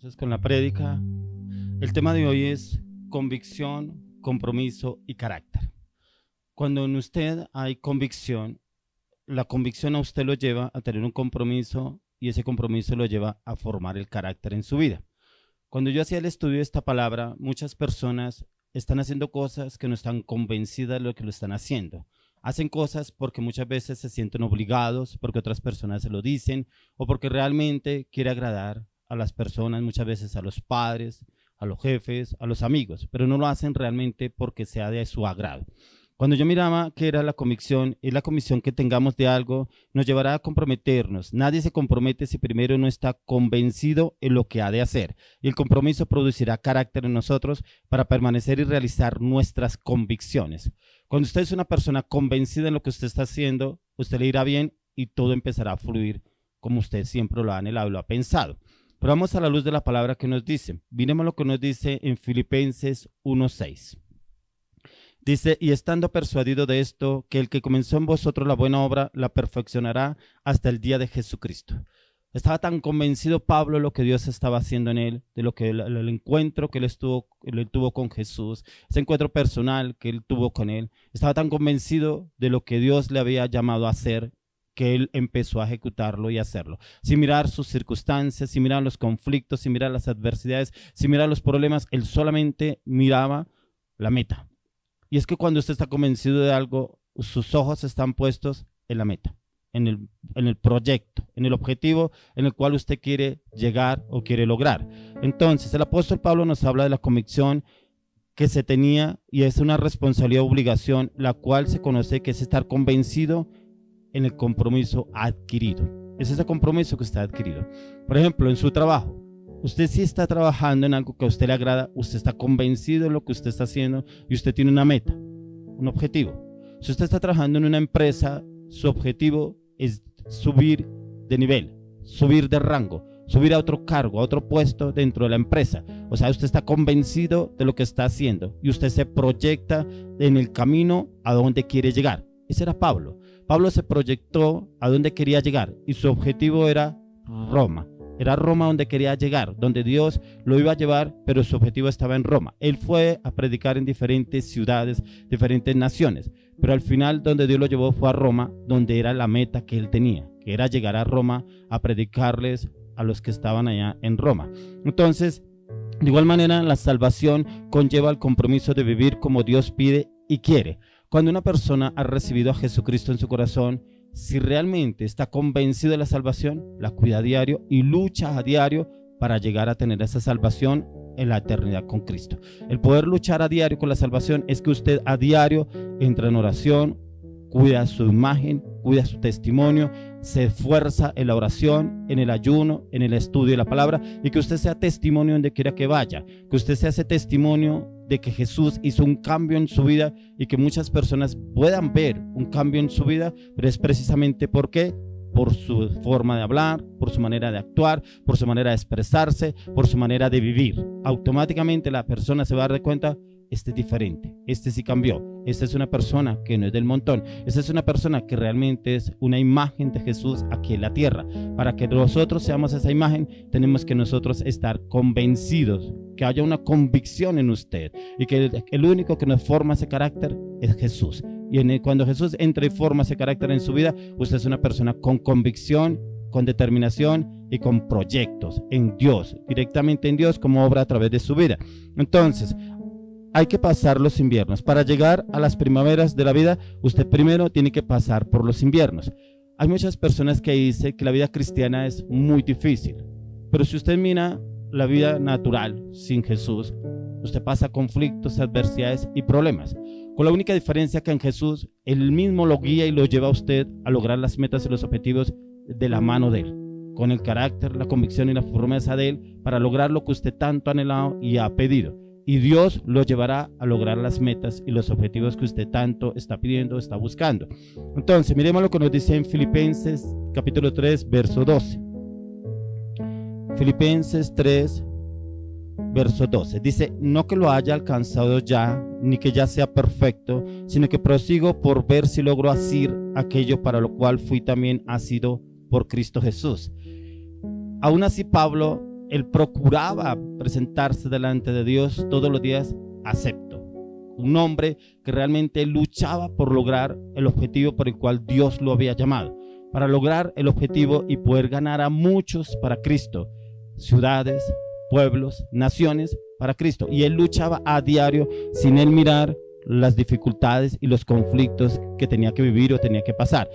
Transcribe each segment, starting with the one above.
Entonces, con la prédica, el tema de hoy es convicción, compromiso y carácter. Cuando en usted hay convicción, la convicción a usted lo lleva a tener un compromiso y ese compromiso lo lleva a formar el carácter en su vida. Cuando yo hacía el estudio de esta palabra, muchas personas están haciendo cosas que no están convencidas de lo que lo están haciendo. Hacen cosas porque muchas veces se sienten obligados, porque otras personas se lo dicen o porque realmente quiere agradar a las personas, muchas veces a los padres, a los jefes, a los amigos, pero no lo hacen realmente porque sea de su agrado. Cuando yo miraba qué era la convicción, es la convicción que tengamos de algo, nos llevará a comprometernos. Nadie se compromete si primero no está convencido en lo que ha de hacer. Y el compromiso producirá carácter en nosotros para permanecer y realizar nuestras convicciones. Cuando usted es una persona convencida en lo que usted está haciendo, usted le irá bien y todo empezará a fluir como usted siempre lo ha anhelado y lo ha pensado. Pero vamos a la luz de la palabra que nos dice. Miremos lo que nos dice en Filipenses 1:6. Dice, y estando persuadido de esto, que el que comenzó en vosotros la buena obra, la perfeccionará hasta el día de Jesucristo. Estaba tan convencido Pablo de lo que Dios estaba haciendo en él, de lo que el encuentro que él tuvo con Jesús, ese encuentro personal que él tuvo con él. Estaba tan convencido de lo que Dios le había llamado a hacer, que él empezó a ejecutarlo y hacerlo. Sin mirar sus circunstancias, sin mirar los conflictos, sin mirar las adversidades, sin mirar los problemas, él solamente miraba la meta. Y es que cuando usted está convencido de algo, sus ojos están puestos en la meta, en el proyecto, en el objetivo en el cual usted quiere llegar o quiere lograr. Entonces, el apóstol Pablo nos habla de la convicción que se tenía y es una responsabilidad o obligación, la cual se conoce que es estar convencido en el compromiso adquirido. Es ese compromiso que usted ha adquirido. Por ejemplo, en su trabajo. Usted sí está trabajando en algo que a usted le agrada, usted está convencido de lo que usted está haciendo y usted tiene una meta, un objetivo. Si usted está trabajando en una empresa, su objetivo es subir de nivel, subir de rango, subir a otro cargo, a otro puesto dentro de la empresa. O sea, usted está convencido de lo que está haciendo y usted se proyecta en el camino a donde quiere llegar. Ese era Pablo. Pablo se proyectó a donde quería llegar y su objetivo era Roma. Era Roma donde quería llegar, donde Dios lo iba a llevar, pero su objetivo estaba en Roma. Él fue a predicar en diferentes ciudades, diferentes naciones, pero al final donde Dios lo llevó fue a Roma, donde era la meta que él tenía, que era llegar a Roma a predicarles a los que estaban allá en Roma. Entonces, de igual manera, la salvación conlleva el compromiso de vivir como Dios pide y quiere. Cuando una persona ha recibido a Jesucristo en su corazón, si realmente está convencido de la salvación, la cuida a diario y lucha a diario para llegar a tener esa salvación en la eternidad con Cristo. El poder luchar a diario con la salvación es que usted a diario entra en oración, cuida su imagen, cuida su testimonio, se esfuerza en la oración, en el ayuno, en el estudio de la palabra y que usted sea testimonio donde quiera que vaya, que usted sea ese testimonio de que Jesús hizo un cambio en su vida y que muchas personas puedan ver un cambio en su vida, pero es precisamente ¿por qué? Por su forma de hablar, por su manera de actuar, por su manera de expresarse, por su manera de vivir. Automáticamente la persona se va a dar cuenta, este es diferente, este sí cambió, esta es una persona que no es del montón, esta es una persona que realmente es una imagen de Jesús aquí en la tierra. Para que nosotros seamos esa imagen, tenemos que nosotros estar convencidos, que haya una convicción en usted y que el único que nos forma ese carácter es Jesús. Y cuando Jesús entra y forma ese carácter en su vida, usted es una persona con convicción, con determinación y con proyectos en Dios, directamente en Dios como obra a través de su vida. Entonces, hay que pasar los inviernos. Para llegar a las primaveras de la vida, usted primero tiene que pasar por los inviernos. Hay muchas personas que dicen que la vida cristiana es muy difícil, pero si usted mira la vida natural sin Jesús, usted pasa conflictos, adversidades y problemas. Con la única diferencia que en Jesús, Él mismo lo guía y lo lleva a usted a lograr las metas y los objetivos de la mano de Él, con el carácter, la convicción y la firmeza de Él para lograr lo que usted tanto ha anhelado y ha pedido. Y Dios lo llevará a lograr las metas y los objetivos que usted tanto está pidiendo, está buscando. Entonces, miremos lo que nos dice en Filipenses capítulo 3, verso 12. Filipenses 3, verso 12. Dice, no que lo haya alcanzado ya, ni que ya sea perfecto, sino que prosigo por ver si logro asir aquello para lo cual fui también asido por Cristo Jesús. Aún así, Pablo él procuraba presentarse delante de Dios todos los días acepto. Un hombre que realmente luchaba por lograr el objetivo por el cual Dios lo había llamado, para lograr el objetivo y poder ganar a muchos para Cristo, ciudades, pueblos, naciones para Cristo. Y él luchaba a diario sin él mirar las dificultades y los conflictos que tenía que vivir o tenía que pasar.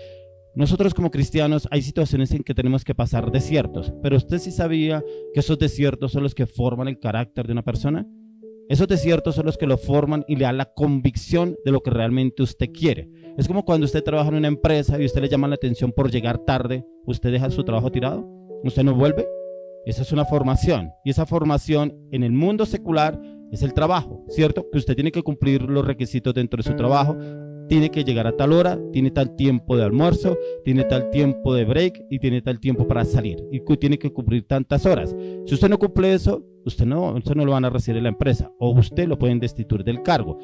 Nosotros como cristianos hay situaciones en que tenemos que pasar desiertos, pero ¿usted sí sabía que esos desiertos son los que forman el carácter de una persona? Esos desiertos son los que lo forman y le dan la convicción de lo que realmente usted quiere. Es como cuando usted trabaja en una empresa y usted le llama la atención por llegar tarde, ¿usted deja su trabajo tirado? ¿Usted no vuelve? Esa es una formación, y esa formación en el mundo secular es el trabajo, ¿cierto? Que usted tiene que cumplir los requisitos dentro de su trabajo, tiene que llegar a tal hora, tiene tal tiempo de almuerzo, tiene tal tiempo de break y tiene tal tiempo para salir, y tiene que cumplir tantas horas. Si usted no cumple eso, usted no lo van a recibir en la empresa, o usted lo pueden destituir del cargo.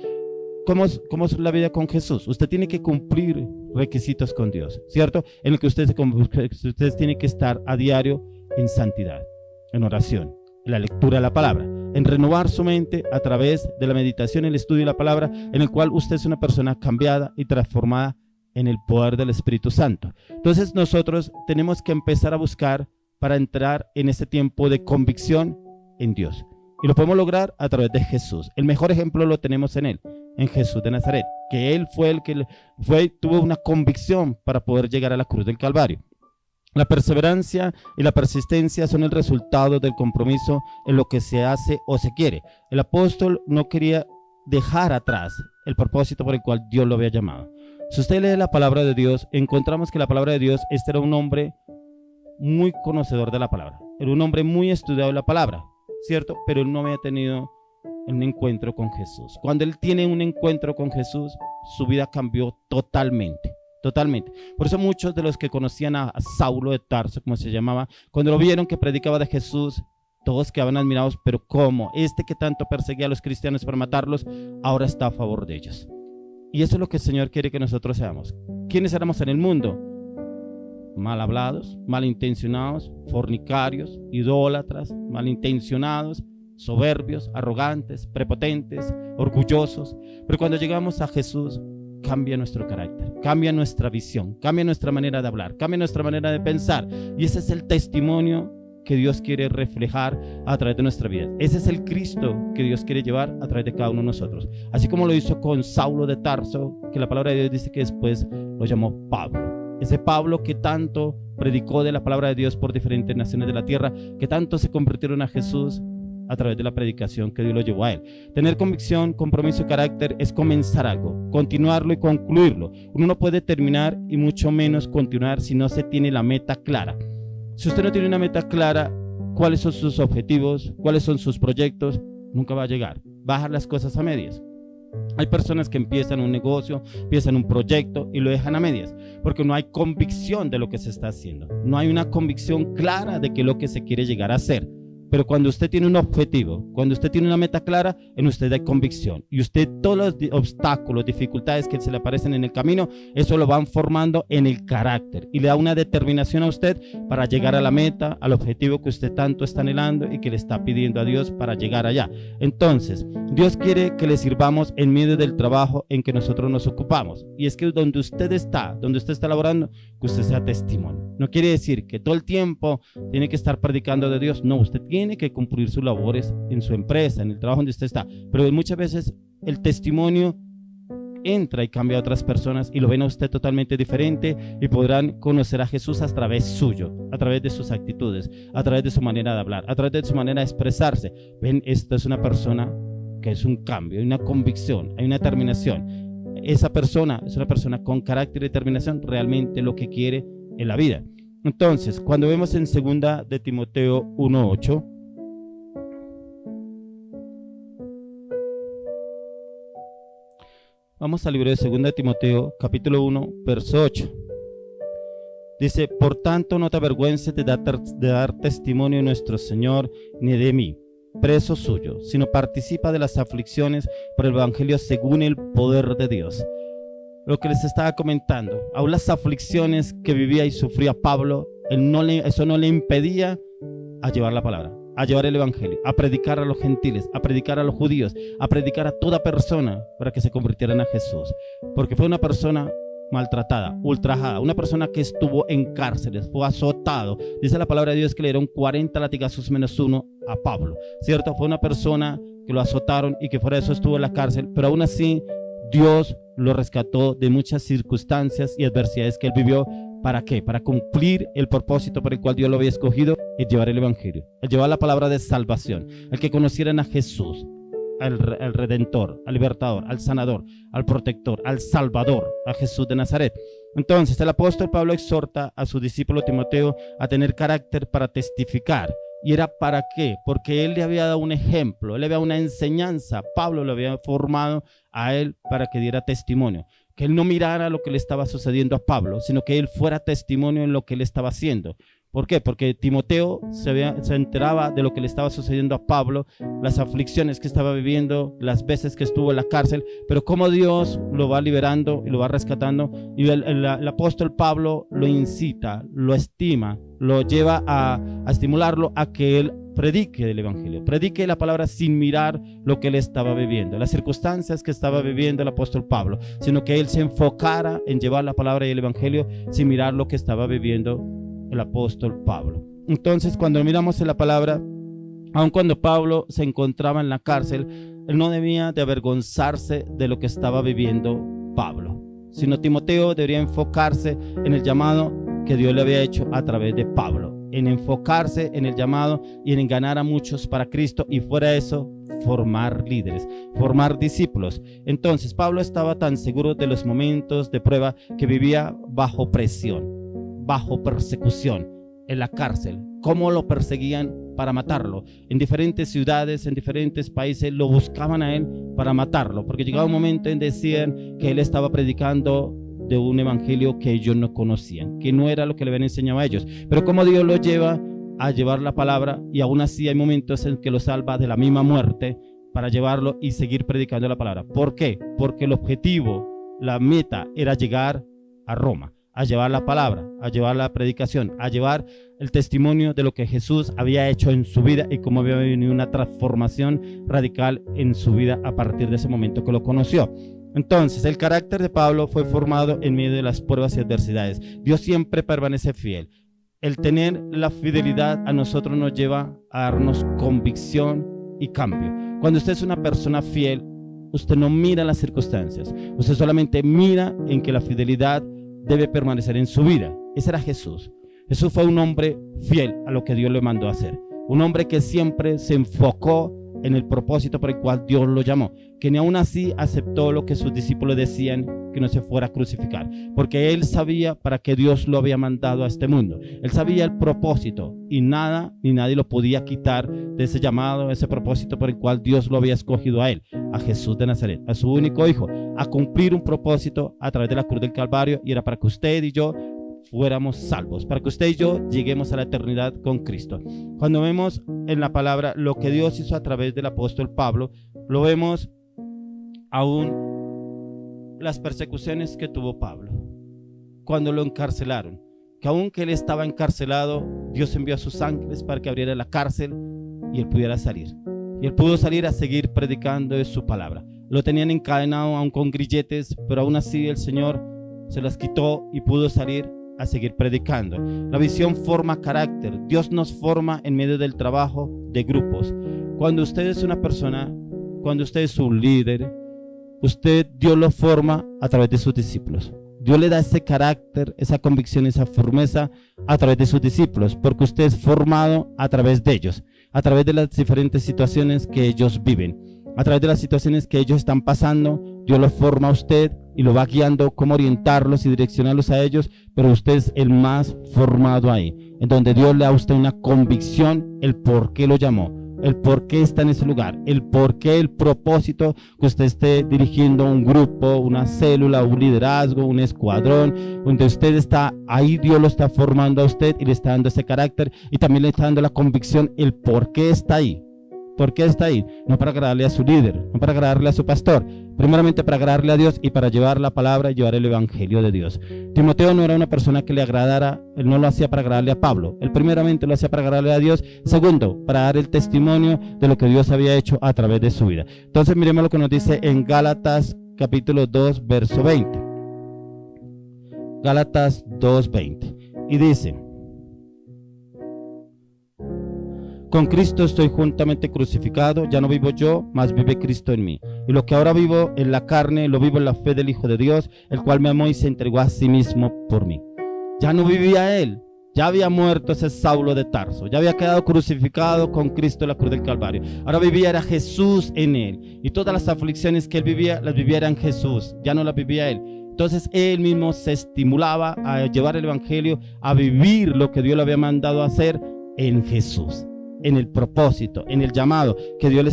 ¿Cómo es la vida con Jesús? Usted tiene que cumplir requisitos con Dios, ¿cierto? En el que usted tiene que estar a diario en santidad, en oración, en la lectura de la palabra, en renovar su mente a través de la meditación, el estudio de la palabra, en el cual usted es una persona cambiada y transformada en el poder del Espíritu Santo. Entonces nosotros tenemos que empezar a buscar para entrar en ese tiempo de convicción en Dios. Y lo podemos lograr a través de Jesús. El mejor ejemplo lo tenemos en él, en Jesús de Nazaret, que él fue el que tuvo una convicción para poder llegar a la cruz del Calvario. La perseverancia y la persistencia son el resultado del compromiso en lo que se hace o se quiere. El apóstol no quería dejar atrás el propósito por el cual Dios lo había llamado. Si usted lee la palabra de Dios, encontramos que la palabra de Dios, este era un hombre muy conocedor de la palabra, era un hombre muy estudiado de la palabra, ¿cierto? Pero él no había tenido un encuentro con Jesús. Cuando él tiene un encuentro con Jesús, su vida cambió totalmente. Totalmente. Por eso muchos de los que conocían a Saulo de Tarso, como se llamaba, cuando lo vieron que predicaba de Jesús, todos quedaban admirados. Pero ¿cómo? Este que tanto perseguía a los cristianos para matarlos, ahora está a favor de ellos. Y eso es lo que el Señor quiere que nosotros seamos. ¿Quiénes éramos en el mundo? Mal hablados, malintencionados, fornicarios, idólatras, malintencionados, soberbios, arrogantes, prepotentes, orgullosos. Pero cuando llegamos a Jesús, cambia nuestro carácter, cambia nuestra visión, cambia nuestra manera de hablar, cambia nuestra manera de pensar. Y ese es el testimonio que Dios quiere reflejar a través de nuestra vida. Ese es el Cristo que Dios quiere llevar a través de cada uno de nosotros. Así como lo hizo con Saulo de Tarso, que la palabra de Dios dice que después lo llamó Pablo. Ese Pablo que tanto predicó de la palabra de Dios por diferentes naciones de la tierra, que tanto se convirtieron a Jesús a través de la predicación que Dios lo llevó a él. Tener convicción, compromiso y carácter es comenzar algo, continuarlo y concluirlo. Uno no puede terminar y mucho menos continuar si no se tiene la meta clara. Si usted no tiene una meta clara, cuáles son sus objetivos, cuáles son sus proyectos, nunca va a llegar. Va a dejar las cosas a medias. Hay personas que empiezan un negocio, empiezan un proyecto y lo dejan a medias, porque no hay convicción de lo que se está haciendo. No hay una convicción clara de qué es lo que se quiere llegar a hacer. Pero cuando usted tiene un objetivo, cuando usted tiene una meta clara, en usted hay convicción. Y usted todos los obstáculos, dificultades que se le aparecen en el camino, eso lo van formando en el carácter. Y le da una determinación a usted para llegar a la meta, al objetivo que usted tanto está anhelando y que le está pidiendo a Dios para llegar allá. Entonces, Dios quiere que le sirvamos en medio del trabajo en que nosotros nos ocupamos. Y es que donde usted está laborando, que usted sea testimonio. No quiere decir que todo el tiempo tiene que estar predicando de Dios. No, usted tiene que cumplir sus labores en su empresa, en el trabajo donde usted está, pero muchas veces el testimonio entra y cambia a otras personas y lo ven a usted totalmente diferente y podrán conocer a Jesús a través suyo, a través de sus actitudes, a través de su manera de hablar, a través de su manera de expresarse. Ven, esta es una persona que es un cambio, hay una convicción, hay una determinación. Esa persona es una persona con carácter y determinación, realmente lo que quiere en la vida. Entonces, cuando vemos en 2 de Timoteo 1:8, vamos al libro de 2 de Timoteo, capítulo 1, verso 8. Dice: por tanto, no te avergüences de dar testimonio de nuestro Señor, ni de mí, preso suyo, sino participa de las aflicciones por el evangelio según el poder de Dios. Lo que les estaba comentando, aún las aflicciones que vivía y sufría Pablo, eso no le impedía a llevar la palabra. a llevar el evangelio, a predicar a los gentiles, a predicar a los judíos, a predicar a toda persona para que se convirtieran a Jesús. Porque fue una persona maltratada, ultrajada, una persona que estuvo en cárceles, fue azotado. Dice la palabra de Dios que le dieron 40 latigazos menos uno a Pablo, ¿cierto? Fue una persona que lo azotaron y que fuera de eso estuvo en la cárcel, pero aún así Dios lo rescató de muchas circunstancias y adversidades que él vivió. ¿Para qué? Para cumplir el propósito por el cual Dios lo había escogido, el llevar el evangelio, el llevar la palabra de salvación, el que conocieran a Jesús, al Redentor, al Libertador, al Sanador, al Protector, al Salvador, a Jesús de Nazaret. Entonces el apóstol Pablo exhorta a su discípulo Timoteo a tener carácter para testificar. ¿Y era para qué? Porque él le había dado un ejemplo, él le había dado una enseñanza. Pablo lo había formado a él para que diera testimonio. Que él no mirara lo que le estaba sucediendo a Pablo, sino que él fuera testimonio en lo que él estaba haciendo. ¿Por qué? Porque Timoteo se enteraba de lo que le estaba sucediendo a Pablo, las aflicciones que estaba viviendo, las veces que estuvo en la cárcel, pero cómo Dios lo va liberando y lo va rescatando. Y el apóstol Pablo lo incita, lo estima, lo lleva a estimularlo a que él predique el evangelio, predique la palabra sin mirar lo que él estaba viviendo, las circunstancias que estaba viviendo el apóstol Pablo, sino que él se enfocara en llevar la palabra y el evangelio sin mirar lo que estaba viviendo el apóstol Pablo. Entonces, cuando miramos en la palabra, aun cuando Pablo se encontraba en la cárcel, él no debía de avergonzarse de lo que estaba viviendo Pablo, sino Timoteo debería enfocarse en el llamado que Dios le había hecho a través de Pablo, en enfocarse en el llamado y en ganar a muchos para Cristo, y fuera de eso, formar líderes, formar discípulos. Entonces Pablo estaba tan seguro de los momentos de prueba que vivía bajo presión, bajo persecución en la cárcel. Cómo lo perseguían para matarlo. En diferentes ciudades, en diferentes países lo buscaban a él para matarlo, porque llegaba un momento en decían que él estaba predicando de un evangelio que ellos no conocían, que no era lo que le habían enseñado a ellos. Pero como Dios lo lleva a llevar la palabra, y aún así hay momentos en que lo salva de la misma muerte para llevarlo y seguir predicando la palabra. ¿Por qué? Porque el objetivo, la meta era llegar a Roma, a llevar la palabra, a llevar la predicación, a llevar el testimonio de lo que Jesús había hecho en su vida y cómo había venido una transformación radical en su vida a partir de ese momento que lo conoció. Entonces, el carácter de Pablo fue formado en medio de las pruebas y adversidades. Dios siempre permanece fiel. El tener la fidelidad a nosotros nos lleva a darnos convicción y cambio. Cuando usted es una persona fiel, usted no mira las circunstancias, usted solamente mira en que la fidelidad debe permanecer en su vida. Ese era Jesús. Jesús fue un hombre fiel a lo que Dios le mandó a hacer, un hombre que siempre se enfocó en el propósito por el cual Dios lo llamó, que ni aún así aceptó lo que sus discípulos decían, que no se fuera a crucificar, porque él sabía para qué Dios lo había mandado a este mundo. Él sabía el propósito y nada ni nadie lo podía quitar de ese llamado, ese propósito por el cual Dios lo había escogido a él, a Jesús de Nazaret, a su único hijo, a cumplir un propósito a través de la cruz del Calvario, y era para que usted y yo fuéramos salvos, para que usted y yo lleguemos a la eternidad con Cristo. Cuando vemos en la palabra lo que Dios hizo a través del apóstol Pablo, lo vemos aún las persecuciones que tuvo Pablo cuando lo encarcelaron, que aun que él estaba encarcelado, Dios envió a sus ángeles para que abriera la cárcel y él pudiera salir, y él pudo salir a seguir predicando de su palabra. Lo tenían encadenado aún con grilletes, pero aún así el Señor se las quitó y pudo salir a seguir predicando. La visión forma carácter. Dios nos forma en medio del trabajo de grupos. Cuando usted es una persona, cuando usted es un líder, Dios lo forma a través de sus discípulos. Dios le da ese carácter, esa convicción, esa firmeza a través de sus discípulos, porque usted es formado a través de ellos, a través de las diferentes situaciones que ellos viven, a través de las situaciones que ellos están pasando. Dios lo forma a usted y lo va guiando cómo orientarlos y direccionarlos a ellos, pero usted es el más formado ahí, en donde Dios le da a usted una convicción, el por qué lo llamó, el por qué está en ese lugar, el por qué, el propósito que usted esté dirigiendo un grupo, una célula, un liderazgo, un escuadrón, donde usted está ahí. Dios lo está formando a usted y le está dando ese carácter, y también le está dando la convicción, el por qué está ahí. ¿Por qué está ahí? No para agradarle a su líder, no para agradarle a su pastor, primeramente para agradarle a Dios y para llevar la palabra y llevar el evangelio de Dios. Timoteo no era una persona que le agradara, él no lo hacía para agradarle a Pablo, él primeramente lo hacía para agradarle a Dios, segundo, para dar el testimonio de lo que Dios había hecho a través de su vida. Entonces miremos lo que nos dice en Gálatas capítulo 2, verso 20. Gálatas 2:20. Y dice: con Cristo estoy juntamente crucificado, ya no vivo yo, mas vive Cristo en mí. Y lo que ahora vivo en la carne, lo vivo en la fe del Hijo de Dios, el cual me amó y se entregó a sí mismo por mí. Ya no vivía él, ya había muerto ese Saulo de Tarso, ya había quedado crucificado con Cristo en la cruz del Calvario. Ahora vivía era Jesús en él, y todas las aflicciones que él vivía, las vivía en Jesús, ya no las vivía él. Entonces él mismo se estimulaba a llevar el evangelio, a vivir lo que Dios le había mandado a hacer en Jesús, en el propósito, en el llamado que Dios le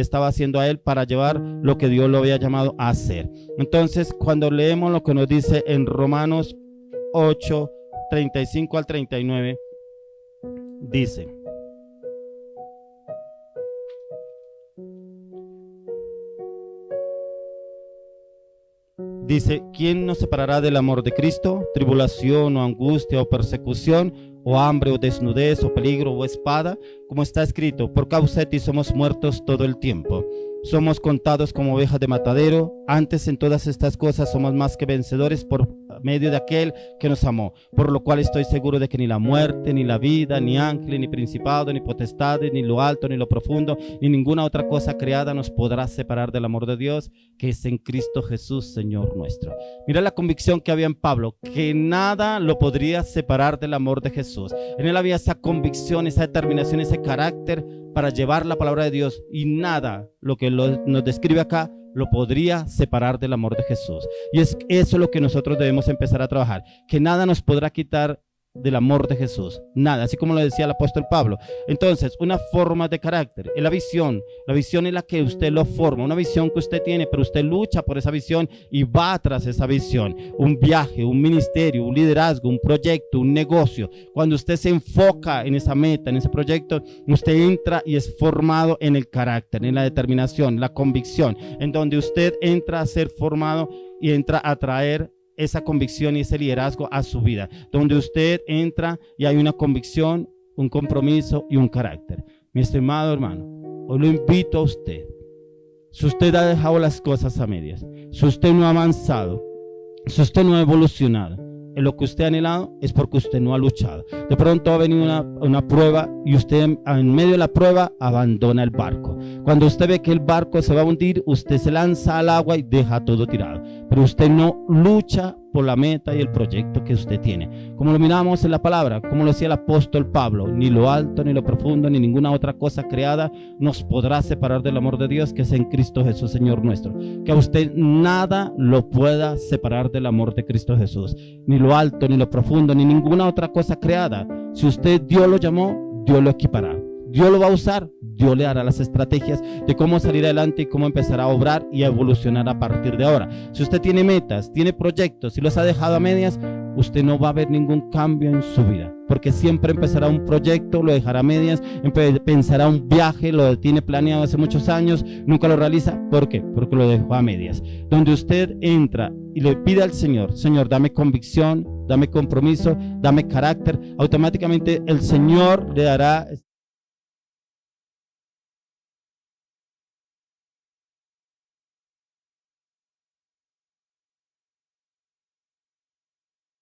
estaba haciendo a él para llevar lo que Dios lo había llamado a hacer. Entonces, cuando leemos lo que nos dice en Romanos 8, 35 al 39, dice: ¿quién nos separará del amor de Cristo? ¿Tribulación o angustia o persecución o hambre o desnudez o peligro o espada? Como está escrito: por causa de ti somos muertos todo el tiempo. Somos contados como ovejas de matadero. Antes en todas estas cosas somos más que vencedores por medio de aquel que nos amó. Por lo cual estoy seguro de que ni la muerte, ni la vida, ni ángeles, ni principados, ni potestades, ni lo alto, ni lo profundo, ni ninguna otra cosa creada nos podrá separar del amor de Dios que es en Cristo Jesús, Señor nuestro. Mira la convicción que había en Pablo, que nada lo podría separar del amor de Jesús. En él había esa convicción, esa determinación, ese carácter para llevar la palabra de Dios, y nada, lo que nos describe acá, lo podría separar del amor de Jesús. Y es eso lo que nosotros debemos empezar a trabajar, que nada nos podrá quitar del amor de Jesús, nada, así como lo decía el apóstol Pablo. Entonces, una forma de carácter es la visión es la que usted lo forma, una visión que usted tiene, pero usted lucha por esa visión y va tras esa visión. Un viaje, un ministerio, un liderazgo, un proyecto, un negocio, cuando usted se enfoca en esa meta, en ese proyecto, usted entra y es formado en el carácter, en la determinación, la convicción, en donde usted entra a ser formado y entra a traer esa convicción y ese liderazgo a su vida, donde usted entra y hay una convicción, un compromiso y un carácter. Mi estimado hermano, hoy lo invito a usted. Si usted ha dejado las cosas a medias, si usted no ha avanzado, si usted no ha evolucionado en lo que usted ha anhelado, es porque usted no ha luchado. De pronto va a venir una prueba y usted en medio de la prueba abandona el barco. Cuando usted ve que el barco se va a hundir, usted se lanza al agua y deja todo tirado. Pero usted no lucha por la meta y el proyecto que usted tiene. Como lo miramos en la palabra, como lo decía el apóstol Pablo, ni lo alto, ni lo profundo, ni ninguna otra cosa creada nos podrá separar del amor de Dios que es en Cristo Jesús, Señor nuestro. Que a usted nada lo pueda separar del amor de Cristo Jesús. Ni lo alto, ni lo profundo, ni ninguna otra cosa creada. Si usted Dios lo llamó, Dios lo equipará. Dios lo va a usar, Dios le dará las estrategias de cómo salir adelante y cómo empezar a obrar y a evolucionar a partir de ahora. Si usted tiene metas, tiene proyectos, si los ha dejado a medias, usted no va a ver ningún cambio en su vida, porque siempre empezará un proyecto, lo dejará a medias, pensará un viaje, lo tiene planeado hace muchos años, nunca lo realiza. ¿Por qué? Porque lo dejó a medias. Donde usted entra y le pide al Señor: Señor, dame convicción, dame compromiso, dame carácter, automáticamente el Señor le dará.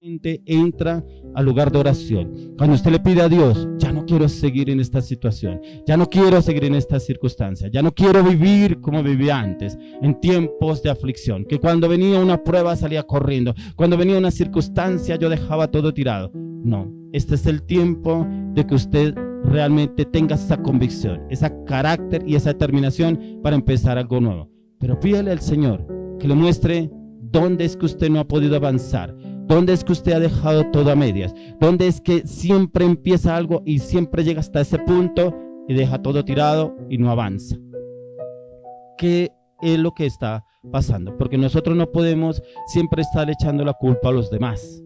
Entra al lugar de oración. Cuando usted le pide a Dios: ya no quiero seguir en esta situación, ya no quiero seguir en esta circunstancia, ya no quiero vivir como vivía antes, en tiempos de aflicción, que cuando venía una prueba salía corriendo, cuando venía una circunstancia yo dejaba todo tirado. No, este es el tiempo de que usted realmente tenga esa convicción, ese carácter y esa determinación para empezar algo nuevo. Pero pídale al Señor que le muestre dónde es que usted no ha podido avanzar, dónde es que usted ha dejado todo a medias, dónde es que siempre empieza algo y siempre llega hasta ese punto y deja todo tirado y no avanza. ¿Qué es lo que está pasando? Porque nosotros no podemos siempre estar echando la culpa a los demás.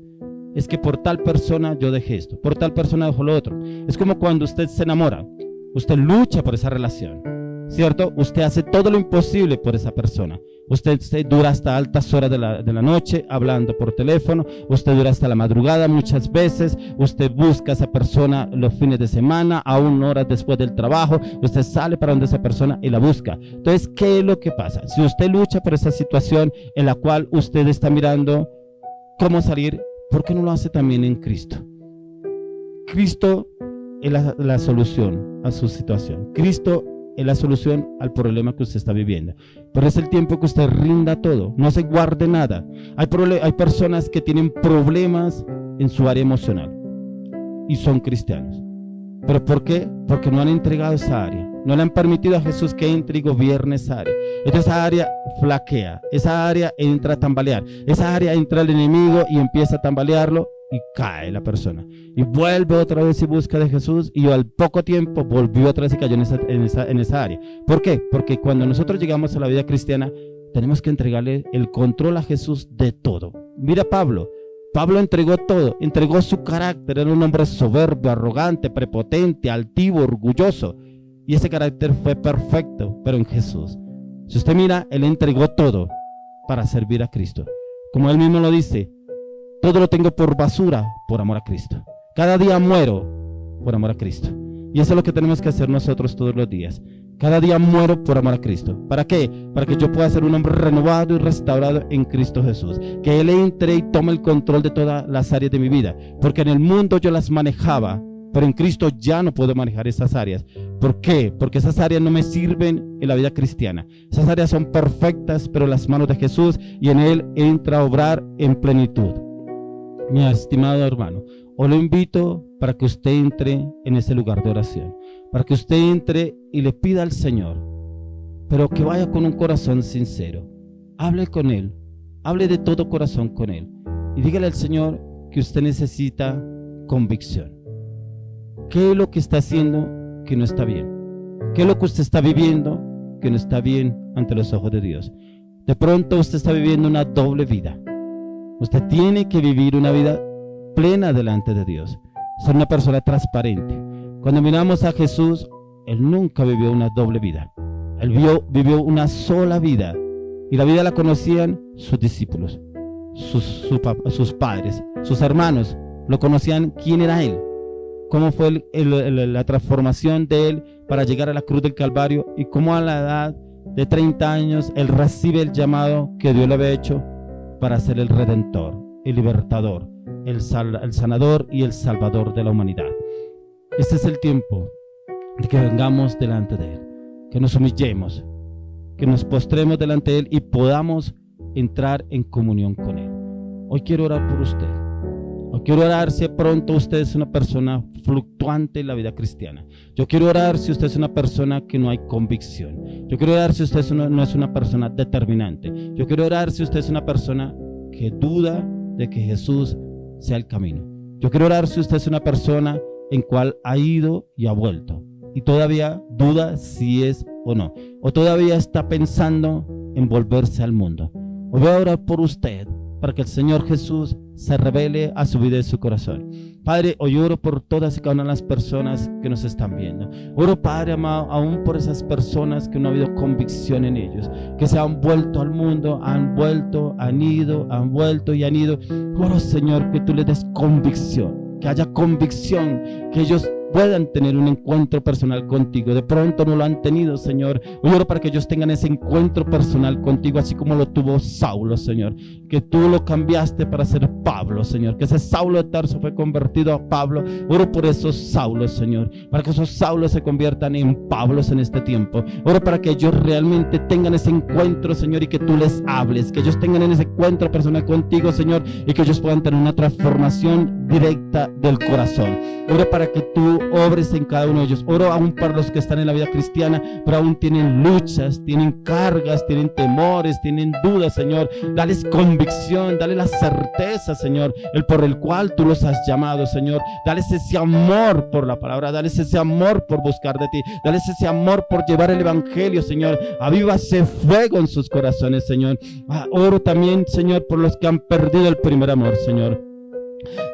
Es que por tal persona yo dejé esto, por tal persona dejó lo otro. Es como cuando usted se enamora. Usted lucha por esa relación, ¿cierto? Usted hace todo lo imposible por esa persona. Usted dura hasta altas horas de la noche hablando por teléfono. Usted dura hasta la madrugada muchas veces. Usted busca a esa persona los fines de semana, aún horas después del trabajo. Usted sale para donde esa persona y la busca. Entonces, ¿qué es lo que pasa? Si usted lucha por esa situación en la cual usted está mirando cómo salir, ¿por qué no lo hace también en Cristo? Cristo es la solución a su situación. Cristo es la solución al problema que usted está viviendo. Pero es el tiempo que usted rinda todo, no se guarde nada. Hay personas que tienen problemas en su área emocional y son cristianos. ¿Pero por qué? Porque no han entregado esa área, no le han permitido a Jesús que entre y gobierne esa área. Entonces esa área flaquea, esa área entra a tambalear, esa área entra el enemigo y empieza a tambalearlo y cae la persona. Y vuelve otra vez y busca de Jesús y al poco tiempo volvió otra vez y cayó en esa área. ¿Por qué? Porque cuando nosotros llegamos a la vida cristiana tenemos que entregarle el control a Jesús de todo. Mira Pablo entregó todo, entregó su carácter, era un hombre soberbio, arrogante, prepotente, altivo, orgulloso. Y ese carácter fue perfecto, pero en Jesús. Si usted mira, él entregó todo para servir a Cristo. Como él mismo lo dice, todo lo tengo por basura por amor a Cristo. Cada día muero por amor a Cristo. Y eso es lo que tenemos que hacer nosotros todos los días. Cada día muero por amor a Cristo. ¿Para qué? Para que yo pueda ser un hombre renovado y restaurado en Cristo Jesús. Que Él entre y tome el control de todas las áreas de mi vida. Porque en el mundo yo las manejaba, pero en Cristo ya no puedo manejar esas áreas. ¿Por qué? Porque esas áreas no me sirven en la vida cristiana. Esas áreas son perfectas, pero en las manos de Jesús, y en Él entra a obrar en plenitud. Mi estimado hermano, os lo invito para que usted entre en ese lugar de oración, para que usted entre y le pida al Señor, pero que vaya con un corazón sincero. Hable con Él, hable de todo corazón con Él y dígale al Señor que usted necesita convicción. ¿Qué es lo que está haciendo que no está bien? ¿Qué es lo que usted está viviendo que no está bien ante los ojos de Dios? De pronto usted está viviendo una doble vida. Usted tiene que vivir una vida plena delante de Dios. Ser una persona transparente. Cuando miramos a Jesús, Él nunca vivió una doble vida. Él vivió una sola vida. Y la vida la conocían sus discípulos, sus padres, sus hermanos. Lo conocían quién era Él. Cómo fue la transformación de Él para llegar a la cruz del Calvario. Y cómo a la edad de 30 años Él recibe el llamado que Dios le había hecho para ser el Redentor, el Libertador, el Sanador y el Salvador de la humanidad. Este es el tiempo de que vengamos delante de Él, que nos humillemos, que nos postremos delante de Él y podamos entrar en comunión con Él. Hoy quiero orar por usted. Hoy quiero orar si pronto usted es una persona fluctuante en la vida cristiana. Yo quiero orar si usted es una persona que no hay convicción. Yo quiero orar si usted no es una persona determinante. Yo quiero orar si usted es una persona que duda de que Jesús sea el camino. Yo quiero orar si usted es una persona en cual ha ido y ha vuelto y todavía duda si es o no, o todavía está pensando en volverse al mundo. Hoy voy a orar por usted para que el Señor Jesús se revele a su vida y a su corazón. Padre, hoy oro por todas y cada una de las personas que nos están viendo. Oro, Padre amado, aún por esas personas que no ha habido convicción en ellos, que se han vuelto al mundo, han vuelto, han vuelto y han ido. Oro, Señor, que tú les des convicción, que haya convicción, que ellos puedan tener un encuentro personal contigo. De pronto no lo han tenido, Señor. Hoy oro para que ellos tengan ese encuentro personal contigo, así como lo tuvo Saulo, Señor. Que tú lo cambiaste para ser Pablo, Señor. Que ese Saulo de Tarso fue convertido a Pablo. Oro por esos Saulos, Señor, para que esos Saulos se conviertan en Pablos en este tiempo. Oro para que ellos realmente tengan ese encuentro, Señor, y que tú les hables. Que ellos tengan ese encuentro personal contigo, Señor, y que ellos puedan tener una transformación directa del corazón. Oro para que tú obres en cada uno de ellos. Oro aún para los que están en la vida cristiana, pero aún tienen luchas, tienen cargas, tienen temores, tienen dudas, Señor. Dales convicción, dale la certeza, Señor, el por el cual tú los has llamado, Señor. Dales ese amor por la palabra, dales ese amor por buscar de ti, dales ese amor por llevar el evangelio, Señor. Aviva ese fuego en sus corazones, Señor. Oro también, Señor, por los que han perdido el primer amor, Señor.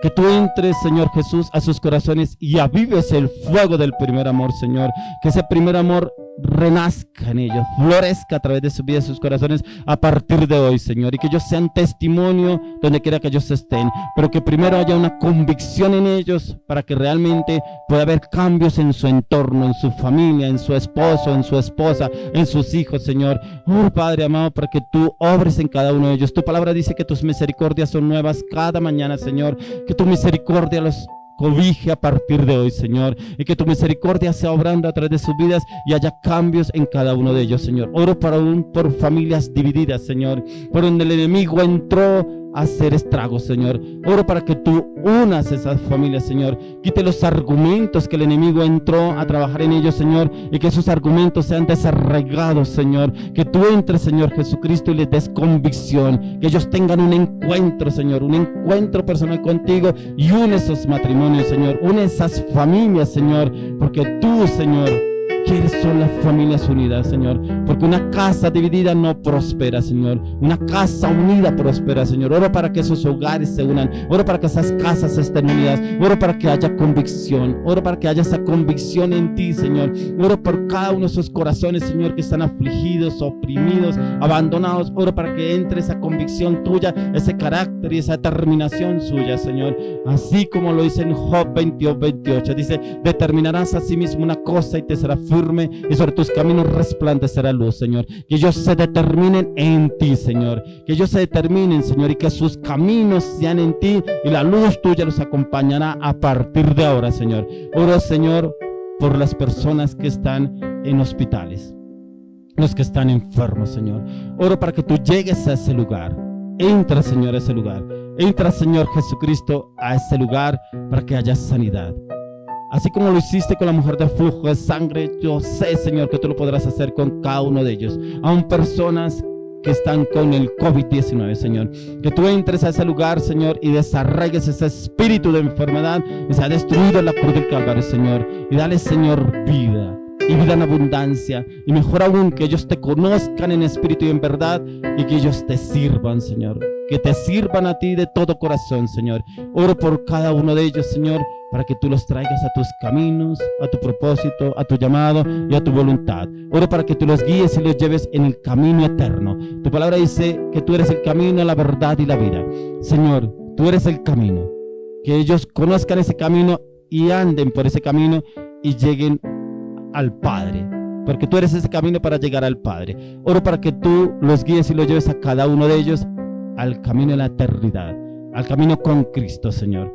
Que tú entres, Señor Jesús, a sus corazones y avives el fuego del primer amor, Señor. Que ese primer amor renazca en ellos, florezca a través de sus vidas, sus corazones a partir de hoy, Señor, y que ellos sean testimonio donde quiera que ellos estén, pero que primero haya una convicción en ellos para que realmente pueda haber cambios en su entorno, en su familia, en su esposo, en su esposa, en sus hijos, Señor. Oh, Padre amado, para que tú obres en cada uno de ellos. Tu palabra dice que tus misericordias son nuevas cada mañana, Señor, que tu misericordia los cobije a partir de hoy, Señor, y que tu misericordia sea obrando a través de sus vidas y haya cambios en cada uno de ellos, Señor. Oro por familias divididas, Señor, por donde el enemigo entró a hacer estragos, Señor. Oro para que tú unas esas familias, Señor. Quite los argumentos que el enemigo entró a trabajar en ellos, Señor, y que esos argumentos sean desarraigados, Señor. Que tú entres, Señor Jesucristo, y les des convicción. Que ellos tengan un encuentro, Señor, un encuentro personal contigo, y une esos matrimonios, Señor. Une esas familias, Señor, porque tú, Señor, quieres son las familias unidas, Señor, porque una casa dividida no prospera, Señor. Una casa unida prospera, Señor. Oro para que esos hogares se unan. Oro para que esas casas estén unidas. Oro para que haya convicción. Oro para que haya esa convicción en ti, Señor. Oro por cada uno de esos corazones, Señor, que están afligidos, oprimidos, abandonados. Oro para que entre esa convicción tuya, ese carácter y esa determinación suya, Señor. Así como lo dice en Job 22:28. Dice: determinarás a sí mismo una cosa y te será firme, y sobre tus caminos resplandecerá luz, Señor. Que ellos se determinen en ti, Señor. Que ellos se determinen, Señor, y que sus caminos sean en ti, y la luz tuya los acompañará a partir de ahora, Señor. Oro, Señor, por las personas que están en hospitales, los que están enfermos, Señor. Oro para que tú llegues a ese lugar. Entra, Señor, a ese lugar. Entra, Señor Jesucristo, a ese lugar para que haya sanidad. Así como lo hiciste con la mujer de flujo de sangre, yo sé, Señor, que tú lo podrás hacer con cada uno de ellos. Aún personas que están con el COVID-19, Señor. Que tú entres a ese lugar, Señor, y desarraigues ese espíritu de enfermedad que se ha destruido en la cruz del Calvario, Señor. Y dale, Señor, vida, y vida en abundancia. Y mejor aún, que ellos te conozcan en espíritu y en verdad, y que ellos te sirvan, Señor. Que te sirvan a ti de todo corazón, Señor. Oro por cada uno de ellos, Señor, para que tú los traigas a tus caminos, a tu propósito, a tu llamado y a tu voluntad. Oro para que tú los guíes y los lleves en el camino eterno. Tu palabra dice que tú eres el camino, la verdad y la vida. Señor, tú eres el camino. Que ellos conozcan ese camino y anden por ese camino y lleguen al Padre, porque tú eres ese camino para llegar al Padre. Oro para que tú los guíes y los lleves a cada uno de ellos al camino de la eternidad, al camino con Cristo, Señor.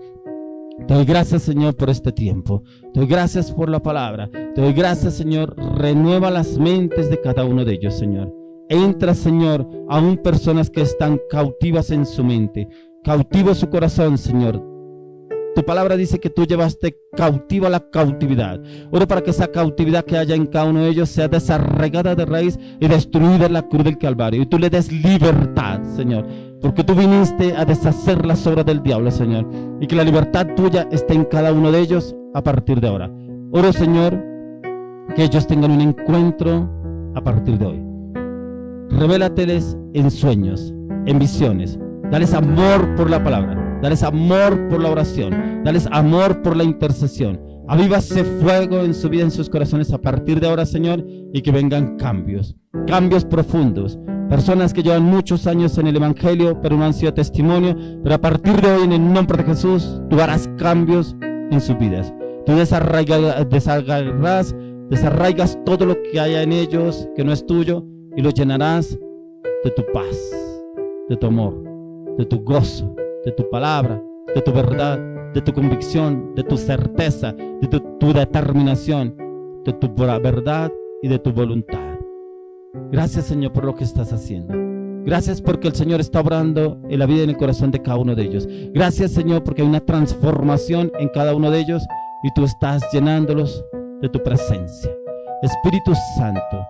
Te doy gracias, Señor, por este tiempo. Te doy gracias por la palabra. Te doy gracias, Señor. Renueva las mentes de cada uno de ellos, Señor. Entra, Señor, aún personas que están cautivas en su mente, cautivo su corazón, Señor. Tu palabra dice que tú llevaste cautiva la cautividad. Oro para que esa cautividad que haya en cada uno de ellos sea desarraigada de raíz y destruida en la cruz del Calvario. Y tú le des libertad, Señor, porque tú viniste a deshacer las obras del diablo, Señor. Y que la libertad tuya esté en cada uno de ellos a partir de ahora. Oro, Señor, que ellos tengan un encuentro a partir de hoy. Revélateles en sueños, en visiones. Dales amor por la palabra. Dales amor por la oración. Dales amor por la intercesión. Aviva ese fuego en su vida, en sus corazones a partir de ahora, Señor, y que vengan cambios, cambios profundos. Personas que llevan muchos años en el Evangelio, pero no han sido testimonio, pero a partir de hoy, en el nombre de Jesús, tú harás cambios en sus vidas. Tú desarraigas todo lo que haya en ellos que no es tuyo, y los llenarás de tu paz, de tu amor, de tu gozo, de tu palabra, de tu verdad, de tu convicción, de tu certeza, de tu determinación, de tu verdad y de tu voluntad. Gracias, Señor, por lo que estás haciendo. Gracias porque el Señor está obrando en la vida y en el corazón de cada uno de ellos. Gracias, Señor, porque hay una transformación en cada uno de ellos y tú estás llenándolos de tu presencia. Espíritu Santo,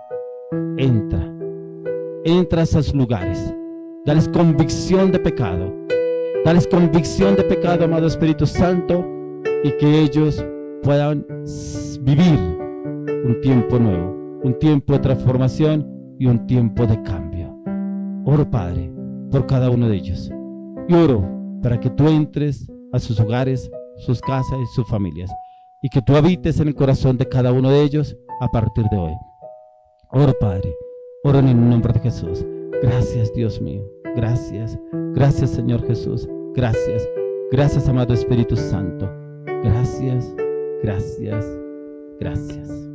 entra a esos lugares. Dales convicción de pecado. Dales convicción de pecado, amado Espíritu Santo, y que ellos puedan vivir un tiempo nuevo, un tiempo de transformación y un tiempo de cambio. Oro, Padre, por cada uno de ellos. Y oro para que tú entres a sus hogares, sus casas y sus familias. Y que tú habites en el corazón de cada uno de ellos a partir de hoy. Oro, Padre, oro en el nombre de Jesús. Gracias, Dios mío. Gracias. Gracias, Señor Jesús. Gracias. Gracias, amado Espíritu Santo. Gracias, gracias, gracias.